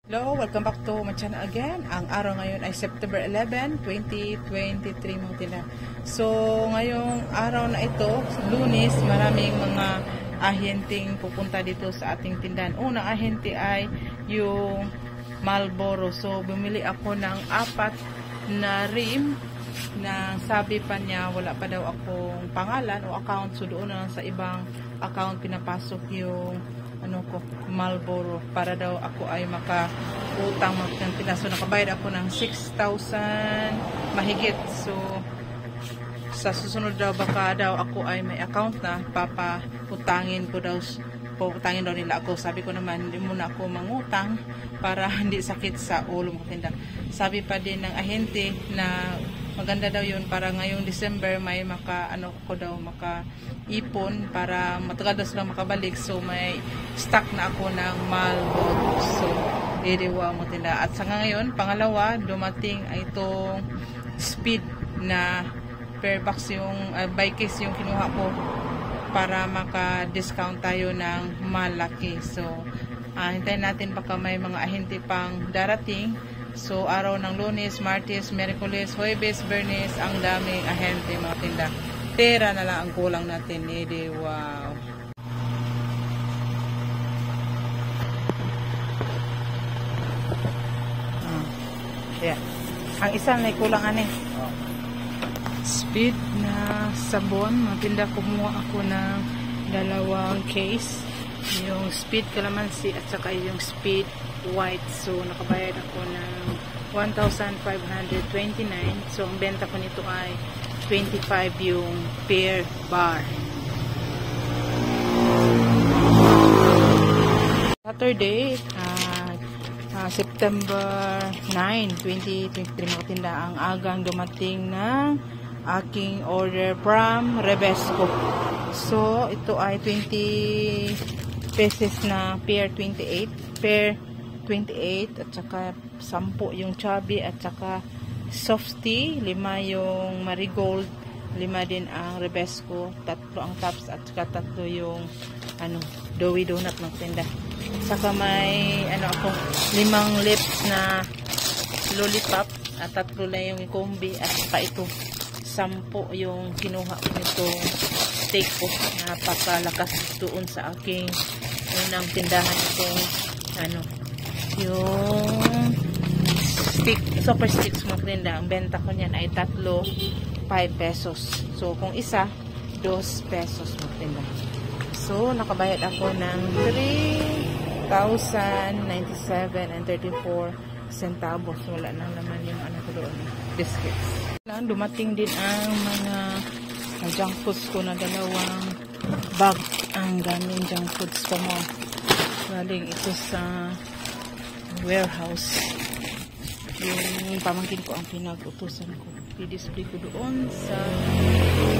Hello, welcome back to my channel again. Ang araw ngayon ay September 11, 2023 mga tila. So, ngayong araw na ito, Lunes, maraming mga ahenteng pupunta dito sa ating tindahan. Unang ahente ay yung Marlboro. So, bumili ako ng 4 na rim na sabi pa niya wala pa daw akong pangalan o account. So, doon na lang sa ibang account pinapasok yung Marlboro para daw ako ay makautang magkantina. So nakabayad ako ng 6,000 mahigit. So sa susunod daw baka daw ako ay may account na papautangin ko daw, pautangin daw nila ako. Sabi ko naman hindi muna ako mangutang para hindi sakit sa ulo magtinda. Sabi pa din ng ahente na maganda daw yun para ngayong December may makaipon para matagal daw silang makabalik. So may stock na ako ng Marlboro. So iriwa mo tinda. At sa ngayon, pangalawa, dumating ay itong Speed na per box yung by case yung kinuha ko para maka-discount tayo ng malaki. So hintayin natin baka may mga ahente pang darating. So, araw ng Lunes, Martes, Miyerkules, Huwebes, Biyernes, ang daming ahente mga tinda. Pera na lang ang kulang natin. Edi, wow. Yeah. Ang isang may kulang ani. Speed na sabon. Mga tinda, kumuha ako ng 2 case. Yung Speed Calamansi at saka yung Speed White. So nakabayad ako ng 1,529. So ang benta ko nito ay 25 yung per bar. Saturday, September 9, 2023 mga tinda, ang agang dumating ng aking order from Rebesco. So ito ay 20 pesos na per 28 at saka 10 yung chubby at saka softy, 5 yung marigold, 5 din ang Rebesco, 3 ang tops at saka 3 yung doughy donut ng tinda. Saka may 5 lips na lollipop at 3 lang yung kombi at saka ito 10 yung kinuha ko nitong steak ko. Napakalakas doon sa aking unang tindahan itong yung stick, super sticks mga tinda. Ang benta ko niyan ay 3, 5 pesos. So kung isa, 2 pesos mga tinda. So nakabayad ako ng 3,097.34 centavos. Wala nang naman yung ko doon, biscuits. Dumating din ang mga junk foods ko na 2 bag. Ang daming junk foods ko mo. Galing ito sa warehouse. Yung pamangkin ko ang pinag-utusan ko. I-display ko doon sa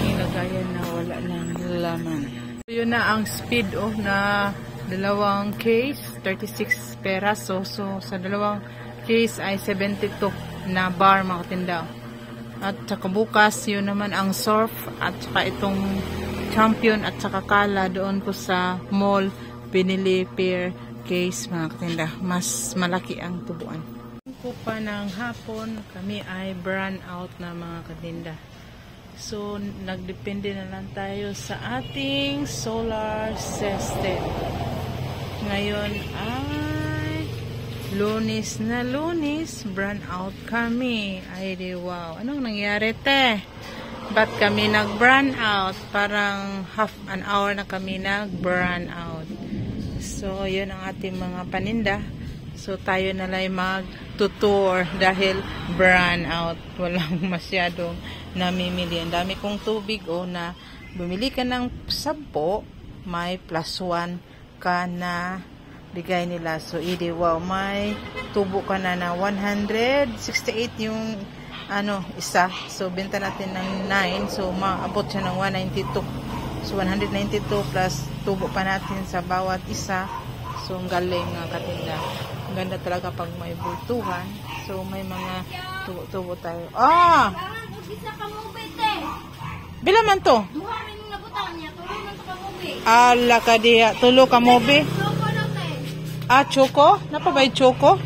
nilagayan na wala ng laman. So, yun na ang Speed na 2 case, 36 peraso. So sa 2 case ay 72 na bar mga tinda. At saka bukas yun naman ang Surf at saka itong Champion at saka Kala doon ko sa mall binili per case mga katinda. Mas malaki ang tubuan. Ko pa ng hapon kami ay brand out na mga katinda. So nagdepende na lang tayo sa ating solar system. Ngayon ay Lunes na Lunes, brand out kami. Ay di wow. Anong nangyari te? Ba't kami nag-brand out? Parang half an hour na kami nag-brand out. So, yun ang ating mga paninda. So, tayo na lang mag-tutour dahil brand out. Walang masyadong namimili. Ang dami kong tubig na bumili ka ng 10, may +1 ka na bigay nila. So, wow, may tubo ka na 168 yung isa. So, benta natin ng 9. So, maabot siya ng 192. So, 192 plus tubo pa natin sa bawat isa. So, ang galing nga katinda. Ang ganda talaga pag may bultuhan. So, may mga tubo-tubo tayo. Bila man to? Ala ka diya. Tulo ka mobi? Choco? Napabay choco?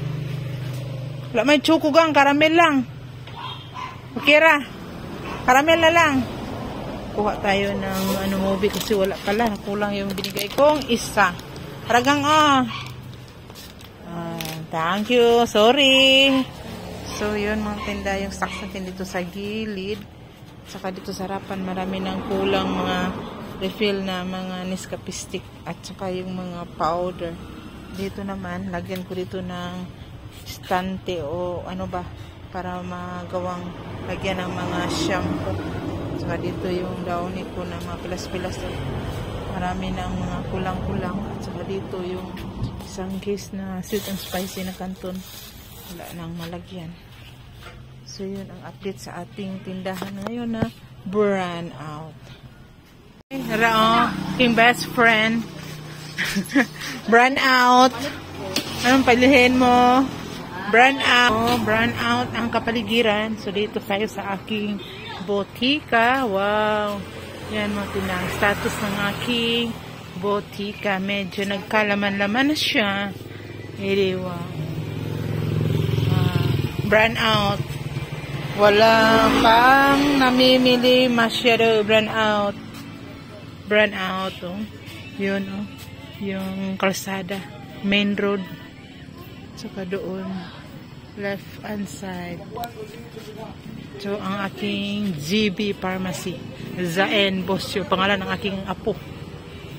Wala may chukugang, caramel lang. Okay ra. Caramel na lang. Kuha tayo ng movie kasi wala pala. Kulang yung binigay kong isa. Haragang thank you. Sorry. So yun mga tinda, yung stocks natin dito sa gilid. Saka dito sa harapan marami ng kulang mga refill na mga Nescafe stick at saka yung mga powder. Dito naman, lagyan ko dito ng stante o ano ba para magawang lagyan ng mga shampoo. Saka dito yung downy ko na mga pilas-pilas. Marami ng mga kulang-kulang. At saka dito yung isang case na sweet and spicy na kanton. Wala nang malagyan. So yun ang update sa ating tindahan ngayon na brand out. Rao, king best friend. Brand out. Anong palihin mo? Brand out. Brand out ang kapaligiran. So dito tayo sa aking botika. Wow. Yan mga tinang status ng aking botika. Medyo nagkalaman-laman na siya. Wow. Brand out. Wala pang namimili masyado. Brand out. Brand out. Oh. Yun oh. Yung kalsada. Main road. Saka doon. Left hand side. So, ang aking GB Pharmacy. Zaen Bosyo. Pangalan ng aking apo.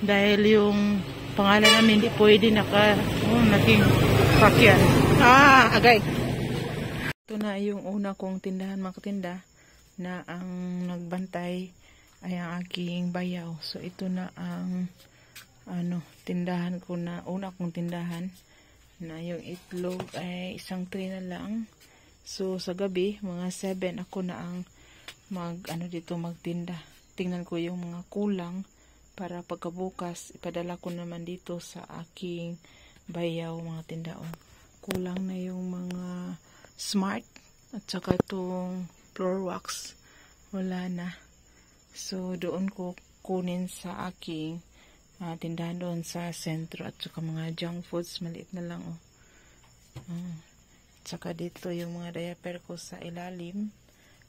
Dahil yung pangalan namin hindi pwede naging pakyan. Agay. Ito na yung una kong tindahan mga katinda na ang nagbantay ay ang aking bayaw. So, ito na ang tindahan ko na una kong tindahan na yung itlog ay isang tray na lang. So sa gabi mga 7 ako na ang magtinda. Tingnan ko yung mga kulang para pagkabukas ipadala ko naman dito sa aking bayaw mga tindaon. Kulang na yung mga smart at saka itong floor wax wala na. So doon ko kunin sa aking tindahan doon sa sentro at saka mga junk foods maliit na lang at saka dito yung mga diaper ko sa ilalim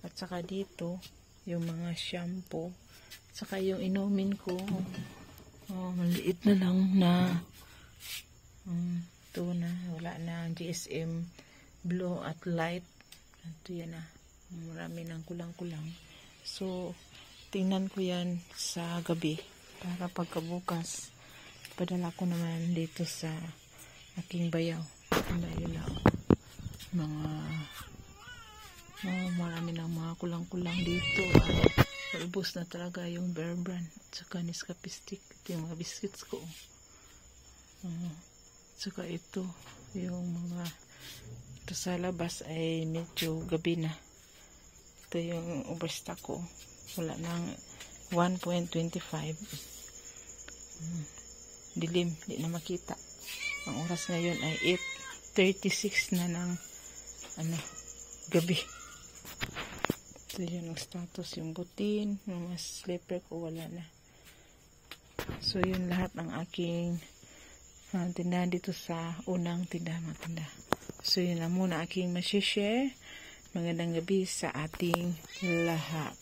at saka dito yung mga shampoo at saka yung inumin ko maliit na lang na ito na wala na GSM blue at light. Ito yan na marami ng kulang-kulang. So tingnan ko yan sa gabi para pagkabukas padala ko naman dito sa aking bayaw. Ayun lang marami ng mga kulang-kulang dito. Ubos na talaga yung Bear Brand at saka Nescafe stick. Ito yung mga biscuits ko at saka ito yung mga ito sa labas ay medyo gabi na. Ito yung overstock ko wala nang 1.25 dilim, di na makita. Ang oras ngayon ay 8:36 na ng gabi. Ito yun ang status, yung butin, mga slipper ko wala na. So yun lahat ng aking tindahan dito sa unang tindahan. So yun lang muna aking masishare. Magandang gabi sa ating lahat.